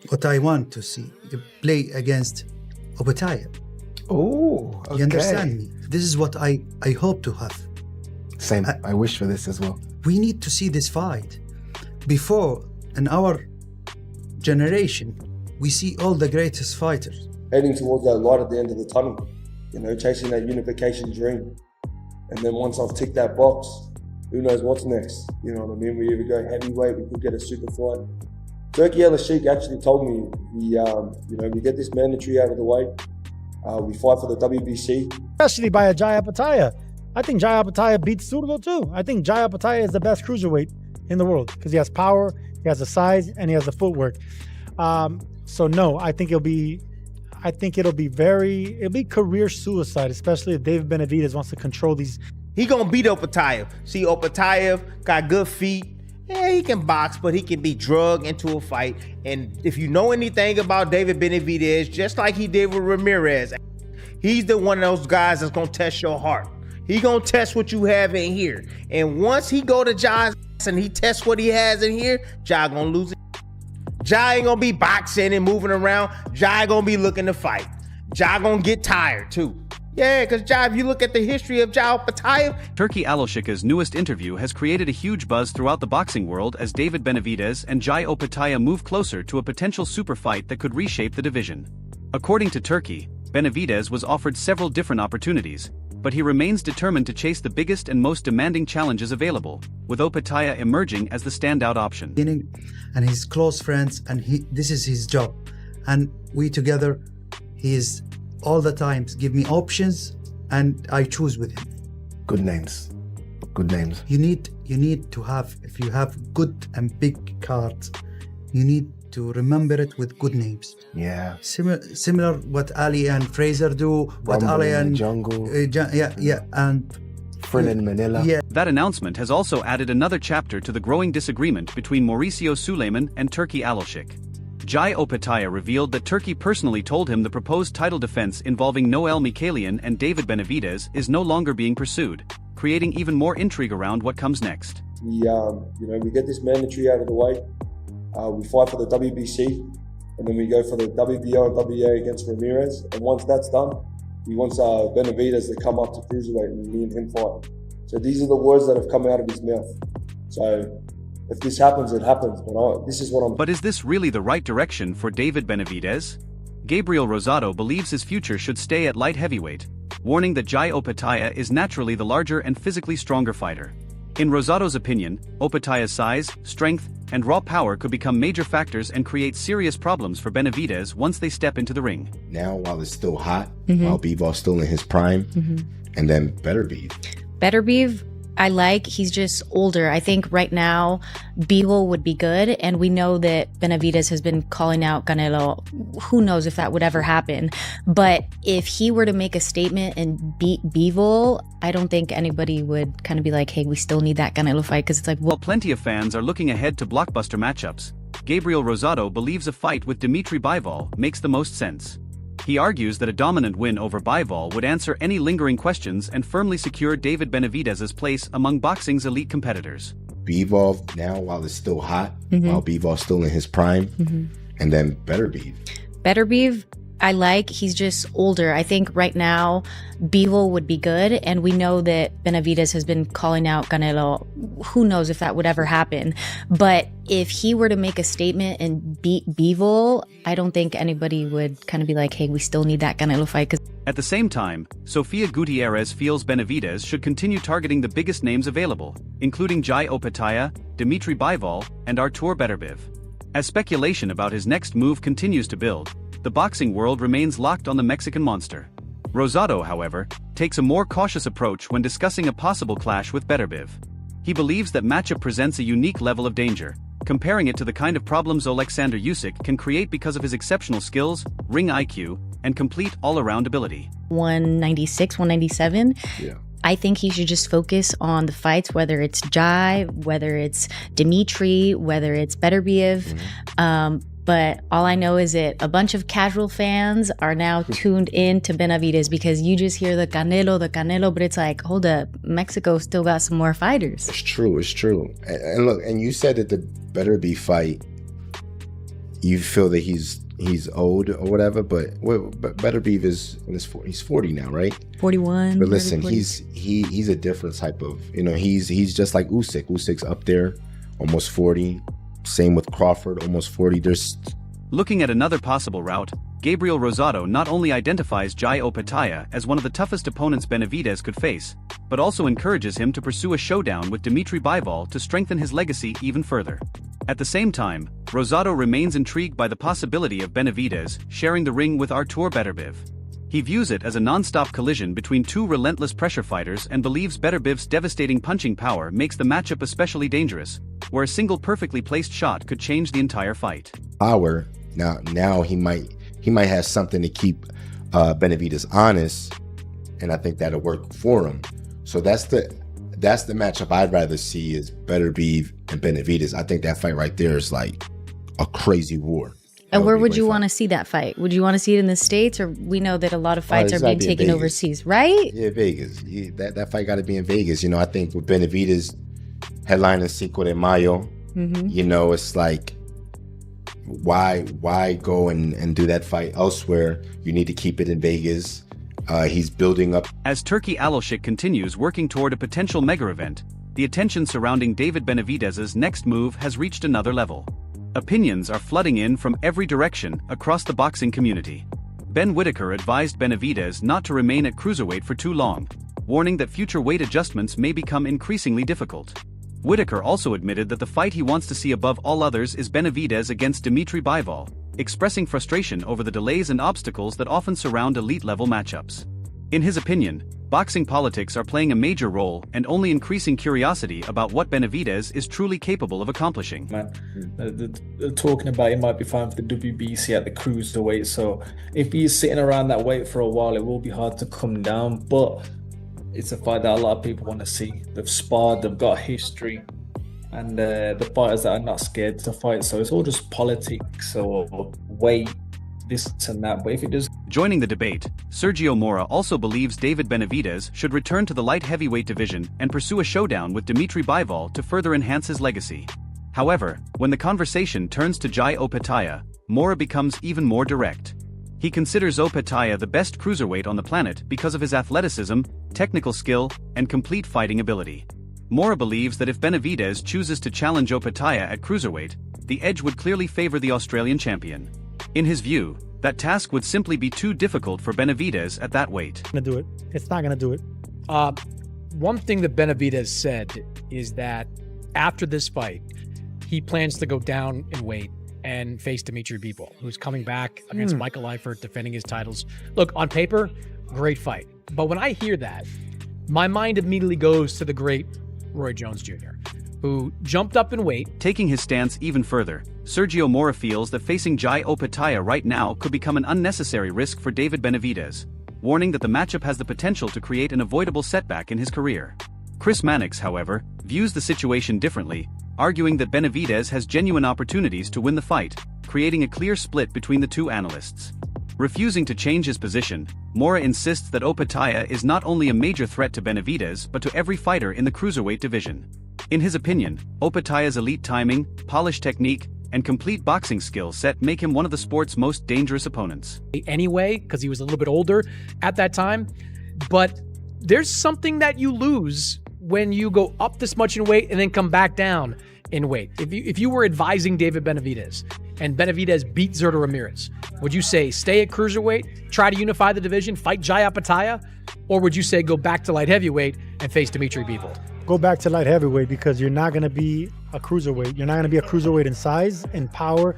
what I want to see, play against Opetaia. Oh, okay. You understand me? This is what I hope to have. Same. I wish for this as well. We need to see this fight. Before, in our generation, we see all the greatest fighters. Heading towards that light at the end of the tunnel, you know, chasing that unification dream. And then once I've ticked that box, who knows what's next? You know what I mean? We either go heavyweight, we could get a super fight. Turki Alalshikh actually told me, we get this mandatory out of the way, we fight for the WBC. Especially by a Jai Opetaia. I think Jai Opetaia beats Zurdo too. I think Jai Opetaia is the best cruiserweight in the world because he has power, he has the size, and he has the footwork. So no, I think it'll be career suicide, especially if David Benavidez wants to control these. He gonna beat Opetaia. See, Opetaia got good feet. Yeah, he can box, but he can be drugged into a fight. And if you know anything about David Benavidez, just like he did with Ramirez, he's the one of those guys that's gonna test your heart. He gonna test what you have in here. And once he go to Jai's and he tests what he has in here, Jai gonna lose it. Jai ain't gonna be boxing and moving around. Jai gonna be looking to fight. Jai gonna get tired too. Yeah, because Jai, if you look at the history of Jai Opetaia. Turki Alalshikh's newest interview has created a huge buzz throughout the boxing world as David Benavidez and Jai Opetaia move closer to a potential super fight that could reshape the division. According to Turki, Benavidez was offered several different opportunities, but he remains determined to chase the biggest and most demanding challenges available, with Opetaia emerging as the standout option. And his close friends, and this is his job. And we together, he is all the times give me options, and I choose with him. Good names. Good names. You need to have, if you have good and big cards, you need to remember it with good names. Yeah. Similar what Ali and Fraser do, what Rumble Ali in the and Jungle. And Friend in Manila. Yeah. That announcement has also added another chapter to the growing disagreement between Mauricio Suleiman and Turki Alalshikh. Jai Opetaia revealed that Turki personally told him the proposed title defense involving Noel Mikhailian and David Benavidez is no longer being pursued, creating even more intrigue around what comes next. We get this mandatory out of the way. We fight for the WBC, and then we go for the WBO and WA against Ramirez. And once that's done, he wants Benavidez to come up to cruiserweight and me and him fight. So these are the words that have come out of his mouth. So if this happens, it happens. But this is what I'm. But is this really the right direction for David Benavidez? Gabriel Rosado believes his future should stay at light heavyweight, warning that Jai Opetaia is naturally the larger and physically stronger fighter. In Rosado's opinion, Opetaia's size, strength, and raw power could become major factors and create serious problems for Benavidez once they step into the ring. Now, while it's still hot, while Bivol's still in his prime, and then Beterbiev. Beterbiev, I like. He's just older. I think right now, Bivol would be good, and we know that Benavidez has been calling out Canelo. Who knows if that would ever happen? But if he were to make a statement and beat Bivol, I don't think anybody would kind of be like, hey, we still need that Canelo fight, because it's like, While plenty of fans are looking ahead to blockbuster matchups, Gabriel Rosado believes a fight with Dimitri Bivol makes the most sense. He argues that a dominant win over Bivol would answer any lingering questions and firmly secure David Benavidez's place among boxing's elite competitors. Bivol, now while it's still hot, while Bivol's still in his prime, and then Beterbiev. Beterbiev, I like. He's just older. I think right now, Bivol would be good, and we know that Benavidez has been calling out Canelo. Who knows if that would ever happen? But if he were to make a statement and beat Bivol, I don't think anybody would kind of be like, hey, we still need that Canelo fight. At the same time, Sofia Gutierrez feels Benavidez should continue targeting the biggest names available, including Jai Opetaia, Dimitri Bivol, and Artur Beterbiev. As speculation about his next move continues to build, the boxing world remains locked on the Mexican monster. Rosado, however, takes a more cautious approach when discussing a possible clash with Beterbiev. He believes that matchup presents a unique level of danger, comparing it to the kind of problems Alexander Usyk can create because of his exceptional skills, ring IQ, and complete all-around ability. 196, 197. Yeah. I think he should just focus on the fights, whether it's Jai, whether it's Dimitri, whether it's Beterbiev. But all I know is that a bunch of casual fans are now tuned in to Benavidez because you just hear the Canelo, but it's like, hold up, Mexico still got some more fighters. It's true. And look, and you said that the Beterbiev fight you feel that he's old or whatever, but Beterbiev is he's 40 now, right? 41. But listen, 40. he's a different type of, he's just like Usyk. Usyk's up there, almost 40. Same with Crawford, almost 40. Looking at another possible route, Gabriel Rosado not only identifies Jai Opetaia as one of the toughest opponents Benavidez could face, but also encourages him to pursue a showdown with Dimitri Bivol to strengthen his legacy even further. At the same time, Rosado remains intrigued by the possibility of Benavidez sharing the ring with Artur Beterbiev. He views it as a non-stop collision between two relentless pressure fighters and believes Beterbiev's devastating punching power makes the matchup especially dangerous, where a single perfectly placed shot could change the entire fight. Power, now he might have something to keep Benavidez honest, and I think that'll work for him. So that's the matchup I'd rather see is Beterbiev and Benavidez. I think that fight right there is like a crazy war. And where would you want to see that fight? Would you want to see it in the States, or we know that a lot of fights are being taken overseas, right? Yeah, Vegas. Yeah, that fight got to be in Vegas. I think with Benavidez headlining Cinco de Mayo, it's like, why go and do that fight elsewhere? You need to keep it in Vegas. He's building up. As Turki Alalshikh continues working toward a potential mega event, the attention surrounding David Benavidez's next move has reached another level. Opinions are flooding in from every direction across the boxing community. Ben Whitaker advised Benavidez not to remain at cruiserweight for too long, warning that future weight adjustments may become increasingly difficult. Whitaker also admitted that the fight he wants to see above all others is Benavidez against Dimitri Bivol, expressing frustration over the delays and obstacles that often surround elite-level matchups. In his opinion, boxing politics are playing a major role and only increasing curiosity about what Benavidez is truly capable of accomplishing. They're talking about he might be fine for the WBC at the cruiserweight, so if he's sitting around that weight for a while, it will be hard to come down, but it's a fight that a lot of people want to see. They've sparred, they've got history, and the fighters that are not scared to fight, so it's all just politics or weight, this and that, but if it does... Joining the debate, Sergio Mora also believes David Benavidez should return to the light heavyweight division and pursue a showdown with Dimitri Bivol to further enhance his legacy. However, when the conversation turns to Jai Opetaia, Mora becomes even more direct. He considers Opetaia the best cruiserweight on the planet because of his athleticism, technical skill, and complete fighting ability. Mora believes that if Benavidez chooses to challenge Opetaia at cruiserweight, the edge would clearly favor the Australian champion. In his view, that task would simply be too difficult for Benavidez at that weight. It's not gonna do it. One thing that Benavidez said is that after this fight, he plans to go down in weight and face Dimitri Bivol, who's coming back against Michael Eifert, defending his titles. Look, on paper, great fight. But when I hear that, my mind immediately goes to the great Roy Jones Jr., who jumped up in weight. Taking his stance even further, Sergio Mora feels that facing Jai Opetaia right now could become an unnecessary risk for David Benavidez, warning that the matchup has the potential to create an avoidable setback in his career. Chris Mannix, however, views the situation differently, arguing that Benavidez has genuine opportunities to win the fight, creating a clear split between the two analysts. Refusing to change his position, Mora insists that Opetaia is not only a major threat to Benavidez but to every fighter in the cruiserweight division. In his opinion, Opetaia's elite timing, polished technique, and complete boxing skill set make him one of the sport's most dangerous opponents. Anyway, because he was a little bit older at that time, but there's something that you lose when you go up this much in weight and then come back down in weight. If you were advising David Benavidez and Benavidez beat Zurdo Ramirez, would you say stay at cruiserweight, try to unify the division, fight Jai Opetaia, or would you say go back to light heavyweight and face Dimitri Bivol? Go back to light heavyweight, because you're not going to be a cruiserweight. You're not going to be a cruiserweight in size and power.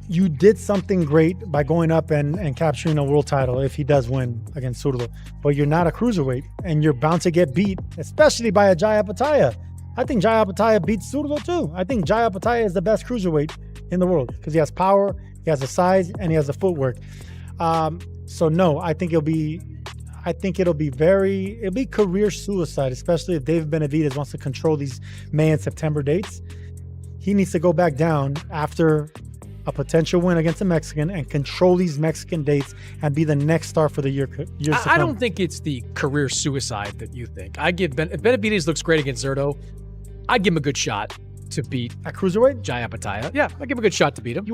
You did something great by going up and capturing a world title if he does win against Zurdo, but you're not a cruiserweight, and you're bound to get beat, especially by a Jai Opetaia. I think Jai Opetaia beats Zurdo too. I think Jai Opetaia is the best cruiserweight in the world because he has power, he has the size, and he has the footwork. So no, I think it'll be career suicide, especially if David Benavidez wants to control these May and September dates. He needs to go back down after a potential win against a Mexican and control these Mexican dates and be the next star for the years to come. I don't think it's the career suicide that you think. If Benavidez looks great against Zurdo, I'd give him a good shot. to beat At cruiserweight, Jai Opetaia. Yeah, I give him a good shot to beat him.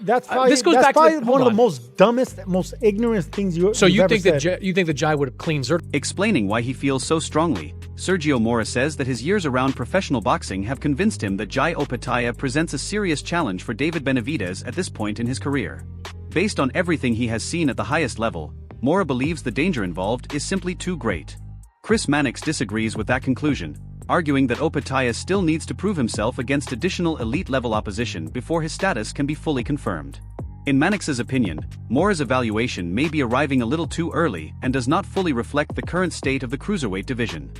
that's probably, this goes that's back to probably the- one of hold the on. most dumbest, most ignorant things So you've you ever think said. that you think that Jai would have cleaned Zerto? Explaining why he feels so strongly, Sergio Mora says that his years around professional boxing have convinced him that Jai Opetaia presents a serious challenge for David Benavidez at this point in his career. Based on everything he has seen at the highest level, Mora believes the danger involved is simply too great. Chris Mannix disagrees with that conclusion, arguing that Opetaia still needs to prove himself against additional elite-level opposition before his status can be fully confirmed. In Mannix's opinion, Mora's evaluation may be arriving a little too early and does not fully reflect the current state of the cruiserweight division.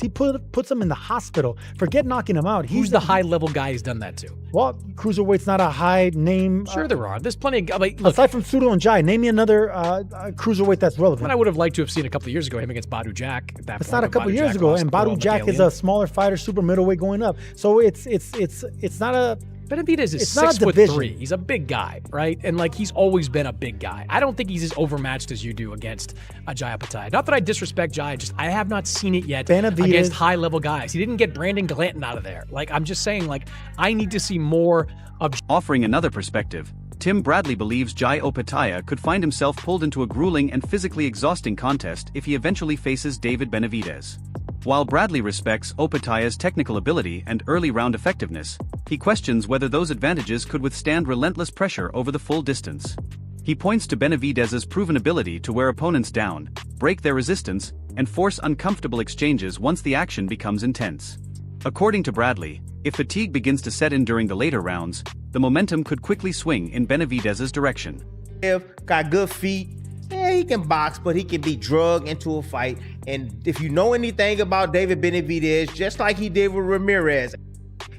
He puts him in the hospital. Forget knocking him out. Who's the high-level guy he's done that to? Well, cruiserweight's not a high name. Sure there are. There's plenty of... Like, look, aside from Sudo and Jai, name me another cruiserweight that's relevant. what I would have liked to have seen a couple of years ago, him against Badu Jack. At that It's point, not a couple Badu years Jack ago, lost and to Badu Jack is Miguel. a smaller fighter, super middleweight going up. So it's not a... Benavidez is It's not a 6'3". division. He's a big guy, right? And like he's always been a big guy. I don't think he's as overmatched as you do against Jai Opetaia. Not that I disrespect Jai, just I have not seen it yet Benavidez- against high-level guys. He didn't get Brandon Glanton out of there. Like I'm just saying, like I need to see more of. Offering another perspective, Tim Bradley believes Jai Opetaia could find himself pulled into a grueling and physically exhausting contest if he eventually faces David Benavidez. While Bradley respects Opetaia's technical ability and early round effectiveness, he questions whether those advantages could withstand relentless pressure over the full distance. He points to Benavidez's proven ability to wear opponents down, break their resistance, and force uncomfortable exchanges once the action becomes intense. According to Bradley, if fatigue begins to set in during the later rounds, the momentum could quickly swing in Benavidez's direction. Got good feet. Yeah, he can box, but he can be drugged into a fight. And if you know anything about David Benavidez, just like he did with Ramirez,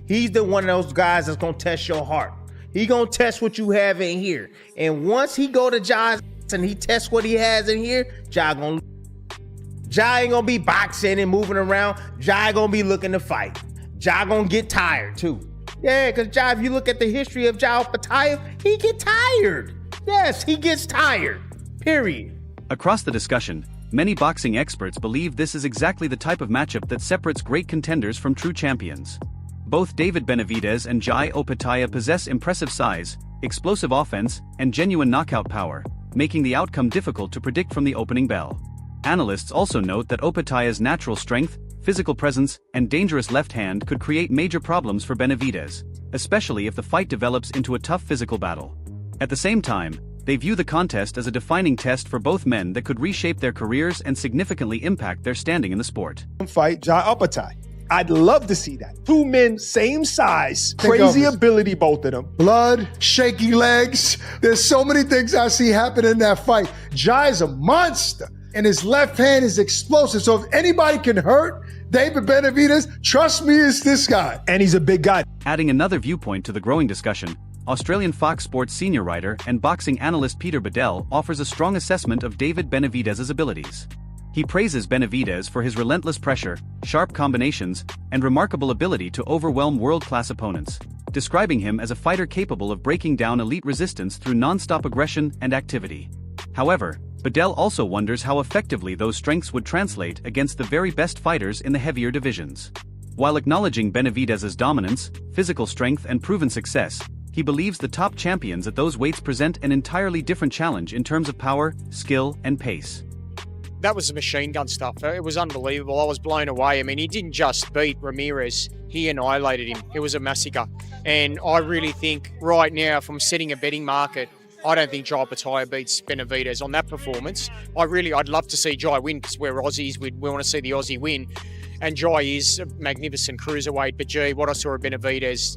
he's the one of those guys that's gonna test your heart. He gonna test what you have in here. And once he go to Jai's and he tests what he has in here, Jai ain't gonna be boxing and moving around. Jai gonna be looking to fight. Jai gonna get tired too. Yeah, because Jai, if you look at the history of Jai Opetaia, he get tired. Yes, he gets tired. Period. Across the discussion, many boxing experts believe this is exactly the type of matchup that separates great contenders from true champions. Both David Benavidez and Jai Opetaia possess impressive size, explosive offense, and genuine knockout power, making the outcome difficult to predict from the opening bell. Analysts also note that Opetaia's natural strength, physical presence, and dangerous left hand could create major problems for Benavidez, especially if the fight develops into a tough physical battle. At the same time, they view the contest as a defining test for both men that could reshape their careers and significantly impact their standing in the sport. Fight Jai Opetaia. I'd love to see that. Two men, same size, crazy ability, both of them. Blood, shaky legs. There's so many things I see happen in that fight. Jai's a monster, and his left hand is explosive. So if anybody can hurt David Benavidez, trust me, it's this guy. And he's a big guy. Adding another viewpoint to the growing discussion, Australian Fox Sports senior writer and boxing analyst Peter Bedell offers a strong assessment of David Benavidez's abilities. He praises Benavidez for his relentless pressure, sharp combinations, and remarkable ability to overwhelm world-class opponents, describing him as a fighter capable of breaking down elite resistance through non-stop aggression and activity. However, Bedell also wonders how effectively those strengths would translate against the very best fighters in the heavier divisions. While acknowledging Benavidez's dominance, physical strength, and proven success, he believes the top champions at those weights present an entirely different challenge in terms of power, skill, and pace. That was the machine gun stuff. It was unbelievable. I was blown away. I mean, he didn't just beat Ramirez. He annihilated him. It was a massacre. And I really think right now, from setting a betting market, I don't think Jai Opetaia beats Benavidez on that performance. I'd love to see Jai win because we're Aussies. We want to see the Aussie win. And Jai is a magnificent cruiserweight. But gee, what I saw of Benavidez,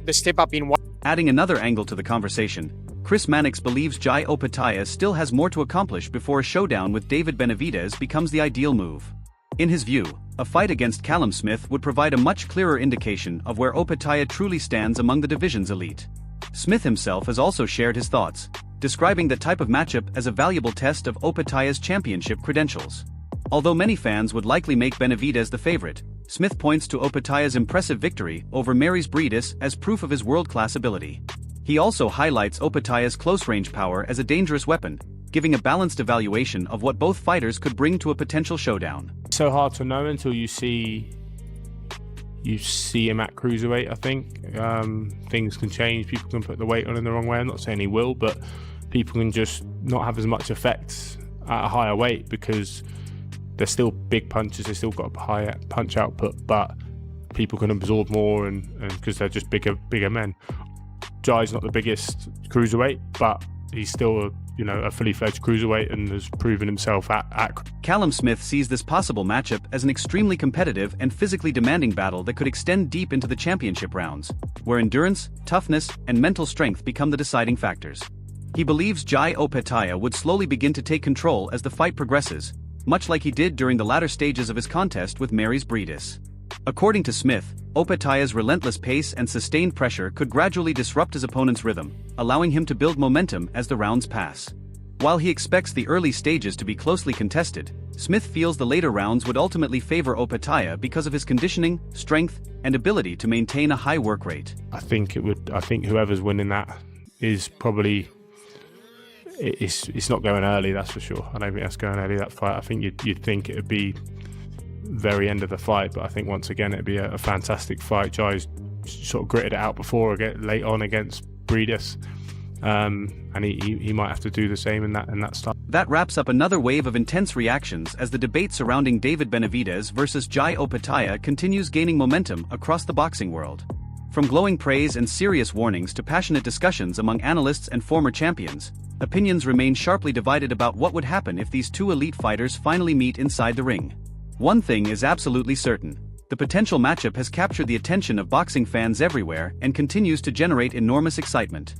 the step up in weight. Adding another angle to the conversation, Chris Mannix believes Jai Opetaia still has more to accomplish before a showdown with David Benavidez becomes the ideal move. In his view, a fight against Callum Smith would provide a much clearer indication of where Opetaia truly stands among the division's elite. Smith himself has also shared his thoughts, describing that type of matchup as a valuable test of Opetaia's championship credentials. Although many fans would likely make Benavidez the favorite, Smith points to Opetaia's impressive victory over Benavidez as proof of his world-class ability. He also highlights Opetaia's close-range power as a dangerous weapon, giving a balanced evaluation of what both fighters could bring to a potential showdown. So hard to know until you see you see him at cruiserweight. I think things can change. People can put the weight on in the wrong way. I'm not saying he will, but people can just not have as much effect at a higher weight because they're still big punches. They still got a higher punch output, but people can absorb more, and because they're just bigger men. Jai's not the biggest cruiserweight, but he's still a fully fledged cruiserweight and has proven himself at. Callum Smith sees this possible matchup as an extremely competitive and physically demanding battle that could extend deep into the championship rounds, where endurance, toughness, and mental strength become the deciding factors. He believes Jai Opetaia would slowly begin to take control as the fight progresses, much like he did during the latter stages of his contest with Benavidez. According to Smith, Opetaia's relentless pace and sustained pressure could gradually disrupt his opponent's rhythm, allowing him to build momentum as the rounds pass. While he expects the early stages to be closely contested, Smith feels the later rounds would ultimately favor Opetaia because of his conditioning, strength, and ability to maintain a high work rate. I think whoever's winning that is probably. It's not going early, that's for sure. I don't think that's going early, that fight. I think you'd think it would be very end of the fight, but I think once again it'd be a fantastic fight. Jai's sort of gritted it out before, late on against Benavidez, and he might have to do the same in that style. That wraps up another wave of intense reactions as the debate surrounding David Benavidez versus Jai Opetaia continues gaining momentum across the boxing world. From glowing praise and serious warnings to passionate discussions among analysts and former champions, opinions remain sharply divided about what would happen if these two elite fighters finally meet inside the ring. One thing is absolutely certain: the potential matchup has captured the attention of boxing fans everywhere and continues to generate enormous excitement.